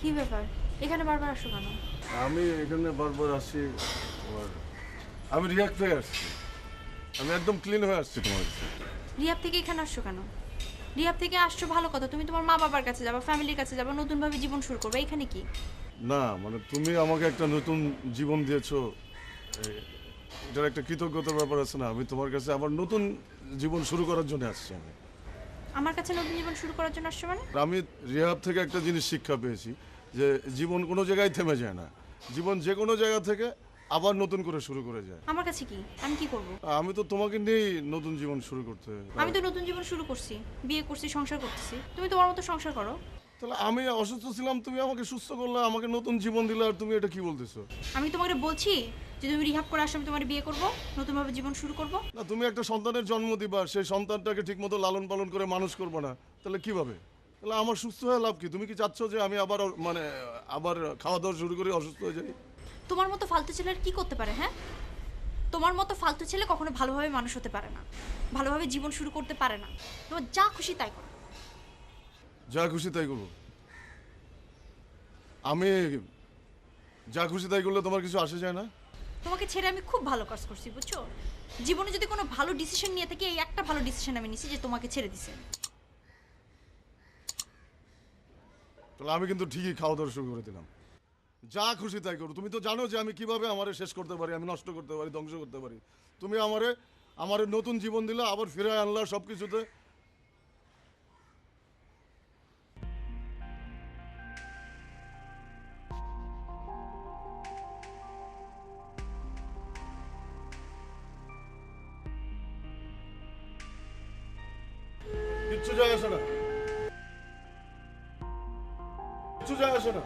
কি ব্যাপার? এখানে বারবার আসো কেন? আমি এখানে বারবার আসি। আর আমি রিয়াক্ট হয়ে আসছি। আমি একদম ক্লিন হয়ে আসছি তোমার কাছে। রিহাব থেকে এখানে আসছো কেন? রিহাব থেকে আসছো ভালো কথা, তুমি তোমার মা বাবার কাছে যাবা, ফ্যামিলির কাছে যাবা, নতুনভাবে জীবন শুরু করবে। এখানে কি? না মানে তুমি আমাকে একটা নতুন জীবন দিয়েছো। এটার একটা কৃতজ্ঞতার ব্যাপার আছে না? আমি তোমার কাছে আবার নতুন জীবন শুরু করার জন্য আসছি আমি। আমার কাছে নতুন জীবন শুরু করার জন্য আসছো মানে? আর আমি রিহাব থেকে একটা জিনিস শিক্ষা পেয়েছি যে জীবন কোনো জায়গায় থেমে যায় না। জীবন যে কোনো জায়গা থেকে আবার নতুন করে শুরু করে যায়। আমার কাছে কি? আমি কি করব? আমি তো তোমাকে নিয়েই নতুন জীবন শুরু করতে। আমি তো নতুন জীবন শুরু করছি, বিয়ে করছি, সংসার করতেছি। তুমি তোমার মতো সংসার করো। তাহলে আমি অসুস্থ ছিলাম, তুমি আমাকে সুস্থ করলে, আমাকে নতুন জীবন দিলে, আর তুমি এটা কি বলতেছো? আমি তোমাকে বলছি যে তুমি রিহাব করে আসো, আমি তোমার বিয়ে করব, নতুনভাবে জীবন শুরু করব। না, তুমি একটা সন্তানের জন্ম দিবা, সেই সন্তানটাকে ঠিকমতো লালন পালন করে মানুষ করবে না, তাহলে কিভাবে? তাহলে আমার সুস্থ হয়ে লাভ কি? তুমি কি চাচ্ছ যে আমি আবার মানে আবার খাওয়া দাওয়া শুরু করে অসুস্থ হয়ে যাই? তোমার মতো ফালতু ছেলে আর কি করতে পারে, হ্যাঁ? তোমার মতো ফালতু ছেলে কখনো ভালোভাবে মানুষ হতে পারে না, ভালোভাবে জীবন শুরু করতে পারে না। তোমার যা খুশি তাই করো। যা খুশি তাই করবো? আমি যা খুশি তাই করলে তোমার কিছু আসে যায় না? তোমাকে ছেড়ে আমি খুব ভালো কাজ করছি, বুঝছো? জীবনে যদি কোনো ভালো ডিসিশন নিয়ে থাকি, এই একটা ভালো ডিসিশন আমি নিছি যে তোমাকে ছেড়ে দিছি। তাহলে আমি কিন্তু ঠিকই খাওয়া দাওয়া শুরু করে দিলাম। যা খুশি তাই করো। তুমি তো জানো যে আমি কিভাবে আমারে শেষ করতে পারি, আমি নষ্ট করতে পারি, ধ্বংস করতে পারি। তুমি আমারে নতুন জীবন দিলে, আবার ফিরে আনলা সব কিছুতে। কিচ্ছু যায় আসে না, কিচ্ছু যায় আসে না।